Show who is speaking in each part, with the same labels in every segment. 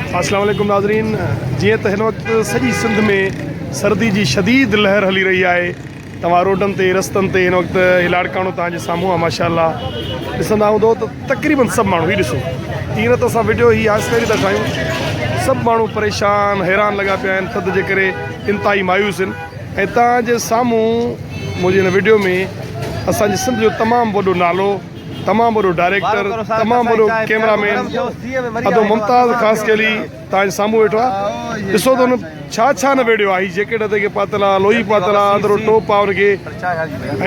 Speaker 1: अस्सलाम वालेकुम नाज़रीन। जी तो इन वक्त सॼी सिंध में सर्दी की शदीद लहर हली रही है। तव्हां रोडन ते रस्तन ते इन वक्त इलाड़काणो तव्हांजे साम्हूं आहे माशाअल्लाह। ॾिसंदा हूंदो त तक़रीबन सब माण्हू ही ॾिसो ईअं त असां वीडियो ही आस्करी था ठाहियूं। सब माण्हू परेशान हैरान लगा पिया आहिनि थधि जे करे इंतहाई मायूस आहिनि। ऐं तव्हांजे साम्हूं मुंहिंजे हिन वीडियो में असांजे सिंध जो तमामु वॾो नालो, तमामु वॾो डायरेक्टर, तमामु वॾो कैमरामैन अदो मुमताज़ ख़ासि केली तव्हांजे साम्हूं वेठो आहे। ॾिसो त हुन छा छा न वेड़ियो आहे। हीअ जैकेट ते के पातल आहे, लोही पातल आहे, अंदरो टोप आहे हुनखे,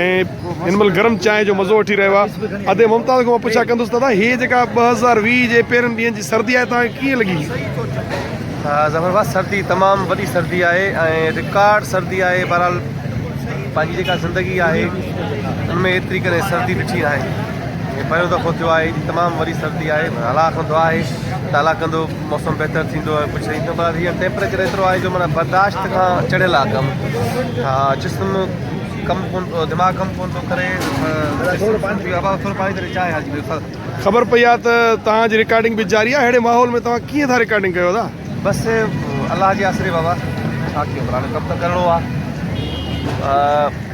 Speaker 1: ऐं हिन महिल गरम चांहि जो मज़ो वठी रहियो आहे। अदे मुमताज़ खां मां पुछा कंदुसि दादा हीअ जेका 2020 जे पहिरनि ॾींहंनि जी सर्दी आहे तव्हांखे कीअं लॻी?
Speaker 2: ज़बरदस्त सर्दी, तमामु वॾी सर्दी आहे ऐं रिकॉर्ड सर्दी आहे। बहरहाल पंहिंजी जेका ज़िंदगी आहे उनमें एतिरी करे सर्दी ॾिठी आहे। पहिरियों दफ़ो थियो आहे, तमामु वॾी सर्दी आहे। अलाह कंदो आहे त अलाह कंदो मौसम बहितर थींदो आहे, कुझु थींदो, पर हीअं टेम्परेचर एतिरो आहे जो माना बर्दाश्त खां चढ़ियल आहे कमु। हा, जिस्म कमु कोन, दिमाग़ कमु कोन थो करे। थोरो पाणी करे चांहि हाजी
Speaker 1: ख़बर पई आहे त तव्हांजी रिकॉर्डिंग बि जारी आहे। अहिड़े माहौल में तव्हां कीअं था रिकॉर्डिंग कयो था?
Speaker 2: बसि अलाह जे आसिरे बाबा, छा कयूं, पर हाणे कमु त करिणो आहे।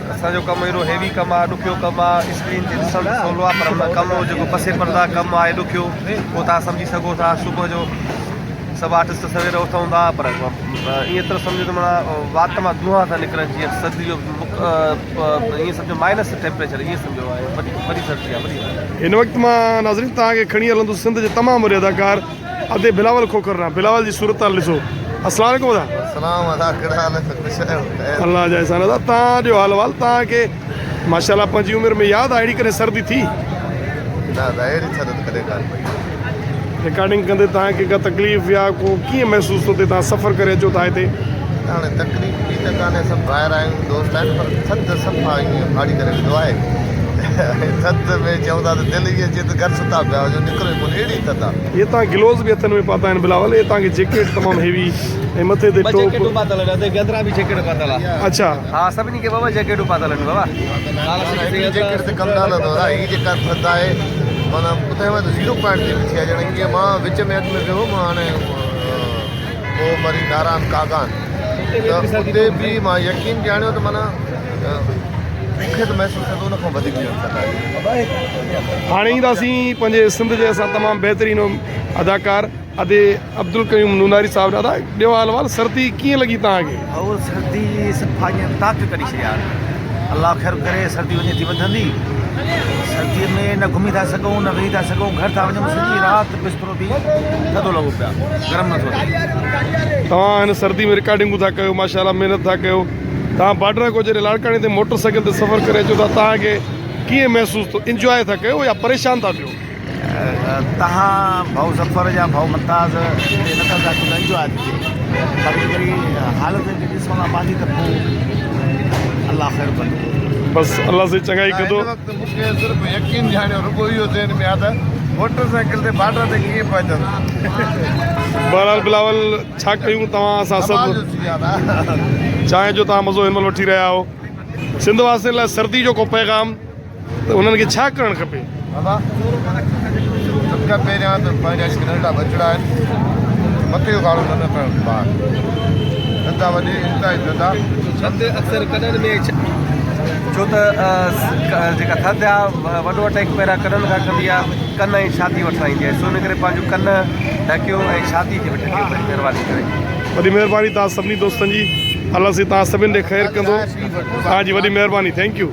Speaker 2: असांजो कमु अहिड़ो हैवी कमु आहे, ॾुखियो कमु आहे। स्क्रीन ते ॾिसणु सवलो आहे, पर हुन कमु जेको पसे पर्दा कमु आहे ॾुखियो, उहो तव्हां सम्झी सघो था। सुबुह जो सभु आर्टिस्ट सवेर उथूं था, पर ईअं त सम्झो त माना वात मां धुआं था निकिरनि, जीअं सर्दी जो ईअं सम्झो माइनस टेम्परेचर, ईअं सम्झो आहे। वॾी सर्दी आहे, वॾी।
Speaker 1: हिन वक़्तु मां नाज़रीन तव्हांखे खणी हलंदुसि सिंध जे तमामु वॾे अदाकार अदे बिलावल खोखरना। बिलावल जी सूरत हाल ॾिसो। अस्सलाम वालेकुम अल्लाह जा एहसान। दादा तव्हांजो हाल वाल तव्हांखे माशाअल्लाह पंहिंजी उमिरि में यादि आहे अहिड़ी करे सर्दी थी? रिकॉर्डिंग कंदे तव्हांखे का तकलीफ़ या को कीअं महसूसु थो थिए? तव्हां सफ़र करे अचो था हिते।
Speaker 3: हाणे तकलीफ़ बि त कान्हे, सभु ॿाहिरि आहियूं, दोस्त आहिनि, पर थधि सफ़ा ईअं फाड़ी करे वेंदो आहे। थधि में चऊं था त दिलि इहे अचे त घर सुता पिया हुजो, निकिरो कोन, अहिड़ी थधि आहे।
Speaker 1: ये तव्हां ग्लोव्स बि हथनि में पाता आहिनि बिलावल। ये तव्हांखे जैकेट तमामु हेवी ऐं मथे ते टोप
Speaker 2: पातल आहिनि, गंदरा बि जैकेट पातल आहे।
Speaker 1: अच्छा,
Speaker 2: हा, सभिनी खे बाबा जैकेटूं पातल आहिनि बाबा।
Speaker 3: जैकेट ते कमु न हलंदो आहे। हीअ जेका थधि आहे माना ॿुधायांव त 0 पॉइंट ते थी आहे। ॼण ईअं मां विच में अॻु में वियो, मां हाणे पोइ वरी नारायण कागान त उते बि मां यकीन ॼाणियो त माना मूंखे त महसूसु थिए थो उन खां वधीक
Speaker 1: हाणे ईंदासीं पंहिंजे सिंध जे असां तमामु बहितरीनु अदाकार अदे अब्दुल कयूम नूनारी साहिबु। दादा ॿियो हाल वाल, सर्दी कीअं लॻी तव्हांखे?
Speaker 4: और सर्दी सफ़ा ईअं ताक़त कढी छॾिया। अलाह ख़ैर करे सर्दी वञे थी वधंदी। सर्दीअ में न घुमी था सघूं, न वेही था सघूं, घर था वञूं, सॼी राति बिस्तरो बि थधो लॻो पिया, गरम नथो थिए।
Speaker 1: तव्हां हिन सर्दी में रिकॉर्डिंगूं था कयो, माशाअल्लाह महिनत था कयो। तव्हां बॉर्डर को जॾहिं लाड़काणे ते मोटर साइकिल ते सफ़र करे अचो था, तव्हांखे कीअं महसूसु थो? इंजॉय था कयो या परेशान था थियो?
Speaker 4: तव्हां भाऊ ज़फ़र जा भाऊ मुमताज़ नथा था कयो, इंजॉय थी थिए। बाक़ी कॾहिं हालत खे ॾिसो न पंहिंजी त पोइ अलाह ख़ैर कंदो।
Speaker 1: बसि अल्लाह से चङाई कंदो।
Speaker 3: मूंखे सिर्फ़ु यकीन ॼाणियो रुॻो इहो ज़हन में आहे त मोटर साइकिल ते बार्डर ते कीअं पहुचंदो।
Speaker 1: बहरहाल बिलावल छा कयूं, तव्हां असां सभु चांहि जो तव्हां मज़ो हिन महिल वठी रहिया आहियो। सिंध वासियुनि लाइ सर्दी जो को पैगाम त उन्हनि खे छा करणु खपे?
Speaker 3: सभ खां पहिरियां त पंहिंजा जेके नंढा बचड़ा आहिनि मथे जो गाड़ो न करणु ॿार धंधा वॾे इंतिहाई धंधा
Speaker 2: थधि अक्सर कननि में, छो त जेका थधि आहे वॾो अटैक पहिरियां कननि खां कंदी आहे। कन ऐं छाती वठणु ईंदी आहे, सो इन करे पंहिंजो कन ढकियो ऐं छाती खे बि ढकियो, महिरबानी करे।
Speaker 1: वॾी महिरबानी तव्हां सभिनी दोस्तनि जी। अल्लाह से तव्हां सभिनि ॾे ख़ैरु कंदो। तव्हांजी वॾी महिरबानी, थैंक यू।